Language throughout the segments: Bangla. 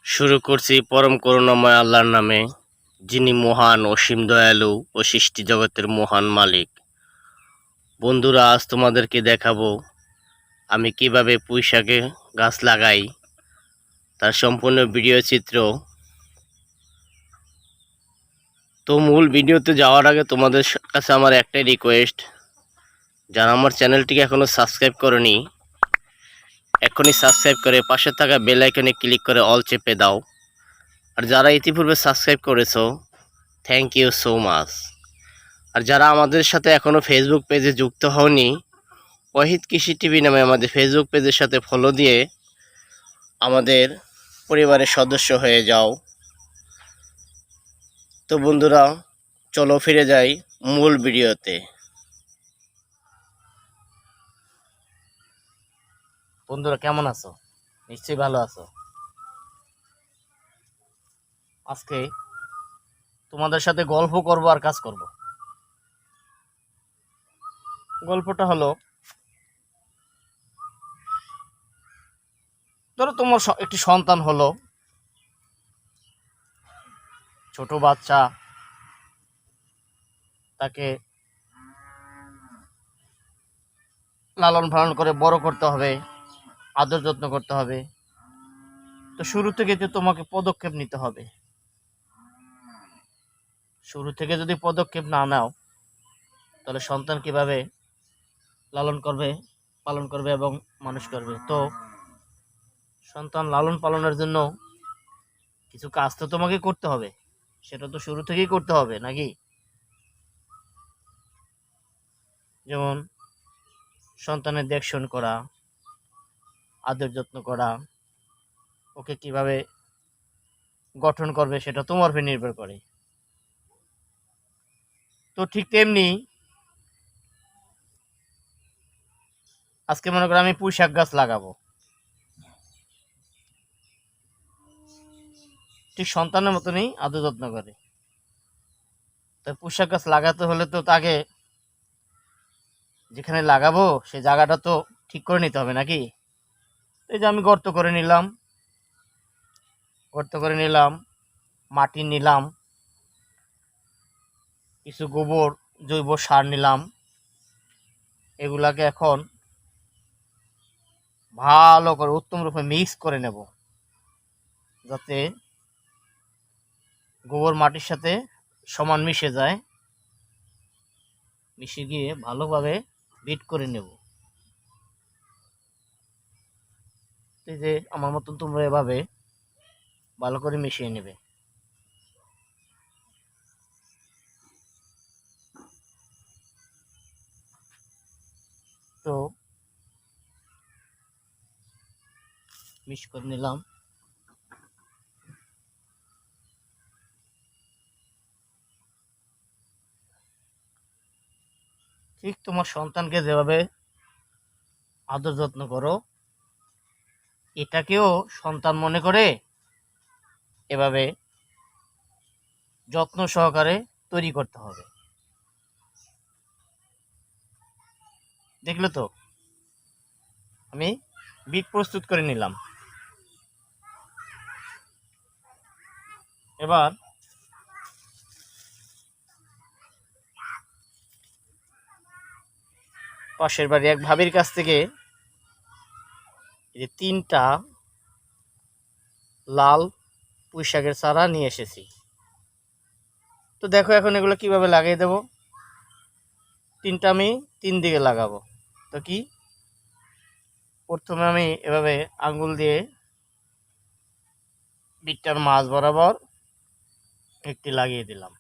শুরু করছি পরম করুণাময় আল্লাহর নামে, যিনি মহান, অসীম দয়ালু ও সৃষ্টি জগতের মহান মালিক। বন্ধুরা, আজ তোমাদেরকে দেখাবো আমি কিভাবে পুঁইশাকে গাছ লাগাই, তার সম্পূর্ণ ভিডিও চিত্র। তো মূল ভিডিওতে যাওয়ার আগে তোমাদের কাছে আমার একটাই রিকোয়েস্ট, যারা আমার চ্যানেলটিকে এখনো সাবস্ক্রাইব করনি, এখনই সাবস্ক্রাইব করে পাশে থাকা বেল আইকনে ক্লিক করে অল চেপে দাও। আর যারা ইতিপূর্বে সাবস্ক্রাইব করেছো, থ্যাংক ইউ সো মাচ। আর যারা আমাদের সাথে এখনো ফেসবুক পেজে যুক্ত হওনি, ওয়াহিদ কৃষি টিভি নামে আমাদের ফেসবুক পেজের সাথে ফলো দিয়ে আমাদের পরিবারের সদস্য হয়ে যাও। তো বন্ধুরা, চলো ফিরে যাই মূল ভিডিওতে। বন্ধুরা, কেমন আছো? নিশ্চয়ই ভালো আছো। আজকে তোমাদের সাথে গল্প করব আর কাজ করব। গল্পটা হলো, ধরো তোমার একটি সন্তান হলো, ছোট বাচ্চা, তাকে লালন পালন করে বড় করতে হবে, আদর যত্ন করতে হবে। তো শুরু থেকে যে তোমাকে পদক্ষেপ নিতে হবে। শুরু থেকে যদি পদক্ষেপ না নাও, তাহলে সন্তান কিভাবে লালন করবে, পালন করবে এবং মানুষ করবে? তো সন্তান লালন পালনের জন্য কিছু কাজ তো তোমাকে করতে হবে, সেটা তো শুরু থেকেই করতে হবে নাকি? যেমন সন্তানের দেখশন করা, আদর যত্ন করা, ওকে কিভাবে গঠন করবে সেটা তোমার উপর নির্ভর করে। তো ঠিক তেমনি আজকে মনে করো আমি পুঁইশাক গাছ লাগাবো, ঠিক সন্তানের মতনই আদর যত্ন করে। তো পুঁইশাক গাছ লাগাতে হলে তো তাকে যেখানে লাগাবো সেই জায়গাটা তো ঠিক করে নিতে হবে নাকি? এই যে আমি গর্ত করে নিলাম, মাটি নিলাম, কিছু গোবর, জৈব সার নিলাম। এগুলাকে এখন ভালো করে উত্তম রূপে মিক্স করে নেব, যাতে গোবর মাটির সাথে সমান মিশে যায়। মিশে গিয়ে ভালোভাবে বিট করে নেব। এই যে আমার মতন তোমরা এভাবে ভালো করে মিশিয়ে নেবে। তো মিক্স করে নিলাম। ঠিক তোমার সন্তানকে যেভাবে আদর যত্ন করো, এটাকেও সন্তান মনে করে এভাবে যত্ন সহকারে তৈরি করতে হবে। দেখলে তো, আমি বীজ প্রস্তুত করে নিলাম। এবার পাশের বাড়ি এক ভাবির কাছ থেকে এই 3টা লাল পুঁইশাকের চারা নিয়ে এসেছি। তো দেখো এখন এগুলো কিভাবে লাগিয়ে দেব। 3টা আমি 3 দিকে লাগাবো। তো কি, প্রথমে আমি এভাবে আঙ্গুল দিয়ে বীজটার মাঝ বরাবর একটি লাগিয়ে দিলাম।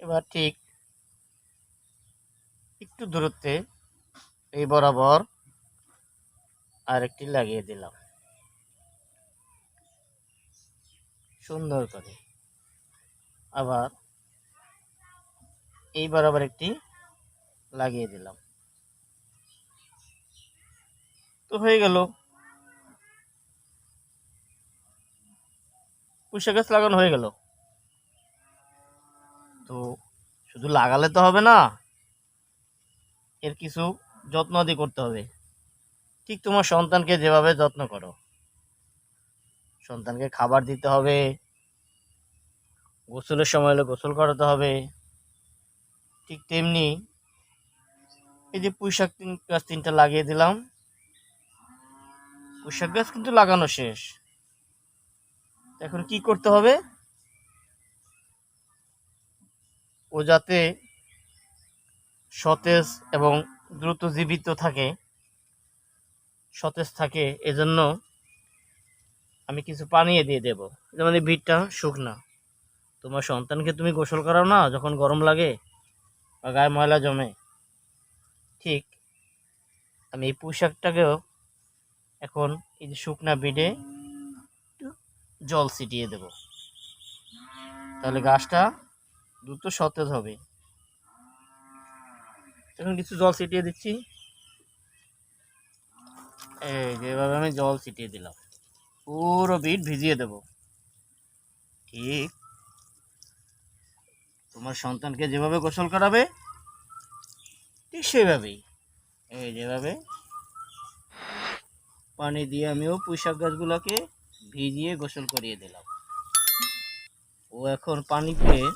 এবার ঠিক একটু দূরত্বে এই বরাবর আরেকটি লাগিয়ে দিলাম সুন্দর করে। আবার এই বরাবর একটি লাগিয়ে দিলাম। তো হয়ে গেল, পুঁইশাক গাছ লাগানো হয়ে গেল। তো শুধু লাগালে তো হবে না, এর কিছু যত্ন আদি করতে হবে। ঠিক তোমার সন্তানকে যেভাবে যত্ন করো, সন্তানকে খাবার দিতে হবে, গোসলের সময় হলে গোসল করাতে হবে, ঠিক তেমনি এই যে পুঁইশাক গাছ 3টা লাগিয়ে দিলাম, পুঁইশাক গাছ কিন্তু লাগানো শেষ। এখন কি করতে হবে, ও যাতে সতেজ এবং দ্রুত জীবিত থাকে, সতেজ থাকে, এজন্য আমি কিছু পানিয়ে দিয়ে দেব। যেমন এই ভিটটা শুকনা, তোমার সন্তানকে তুমি গোসল করাও না যখন গরম লাগে বা গায়ে ময়লা জমে, ঠিক আমি এই পুঁইশাকটাকেও এখন এই যে শুকনা ভিটে একটু জল ছিটিয়ে দেব, তাহলে গাছটা দ্রুত সতেজ হবে। এখন কিছু জল ছিটিয়ে দিচ্ছি, এই যেভাবে আমি জল ছিটিয়ে দিলাম, পুরো ভিট ভিজিয়ে দেব। ঠিক তোমার সন্তানকে যেভাবে গোসল করাবে ঠিক সেভাবেই এই যেভাবে পানি দিয়ে আমিও পুঁইশাক গাছগুলোকে ভিজিয়ে গোসল করিয়ে দিলাম। ও এখন পানি পেয়ে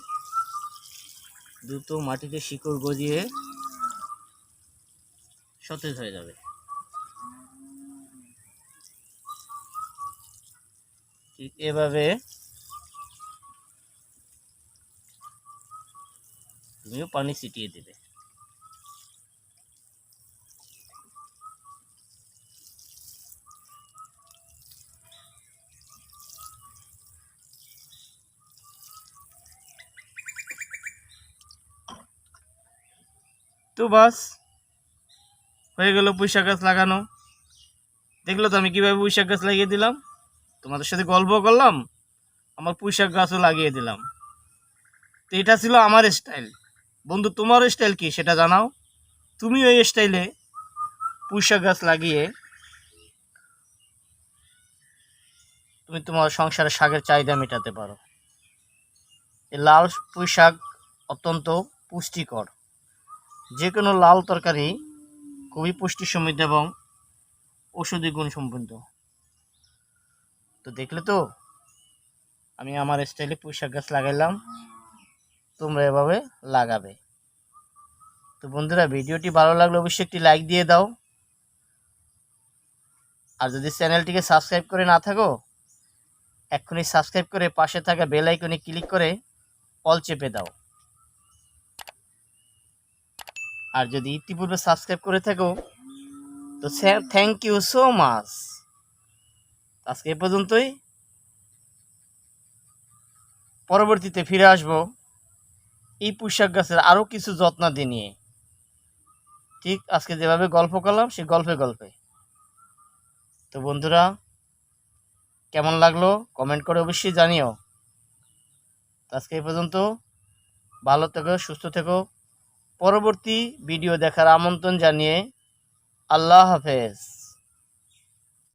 দ্রুত মাটিতে শিকড় গজিয়ে সতেজ হয়ে যাবে। ঠিক এভাবে তুমিও পানি ছিটিয়ে দেবে। তো বাস হয়ে গেল পুঁইশাক গাছ লাগানো। দেখলো তো আমি কিভাবে পুঁইশাক গাছ লাগিয়ে দিলাম, তোমাদের সাথে গল্প করলাম, আমার পুঁইশাক গাছও লাগিয়ে দিলাম। তো এটা ছিল আমার স্টাইল। বন্ধু, তোমার স্টাইল কি সেটা জানাও। তুমি ওই স্টাইলে পুঁইশাক গাছ লাগিয়ে তুমি তোমার সংসারে শাকের চাহিদা মেটাতে পারো। এই লাল পুঁইশাক অত্যন্ত পুষ্টিকর, যে কোনো লাল তরকারি খুবই পুষ্টি সমৃদ্ধ এবং ঔষধি গুণ সম্পন্ন। তো দেখলে তো আমি আমার স্টাইলে পুঁইশাক গাছ লাগাইলাম, তোমরা এভাবে লাগাবে। তো বন্ধুরা, ভিডিওটি ভালো লাগলে অবশ্যই একটি লাইক দিয়ে দাও, আর যদি চ্যানেলটিকে সাবস্ক্রাইব করে না থাকো এক্ষুনি সাবস্ক্রাইব করে পাশে থাকা বেল আইকনে ক্লিক করে অল চেপে দাও। আর যদি ইতিপূর্বে সাবস্ক্রাইব করে থাকো তো থ্যাংক ইউ সো মাচ। আজকে এ পর্যন্তই, পরবর্তীতে ফিরে আসবো এই পুঁইশাক গাছের আরও কিছু যত্নাদি নিয়ে। ঠিক আজকে যেভাবে গল্প করলাম সেই গল্পে গল্পে। তো বন্ধুরা, কেমন লাগলো কমেন্ট করে অবশ্যই জানিও। আজকে এই পর্যন্ত, ভালো থেকো, সুস্থ থেকো। পরবর্তী ভিডিও দেখার আমন্ত্রণ জানিয়ে আল্লাহ হাফেজ।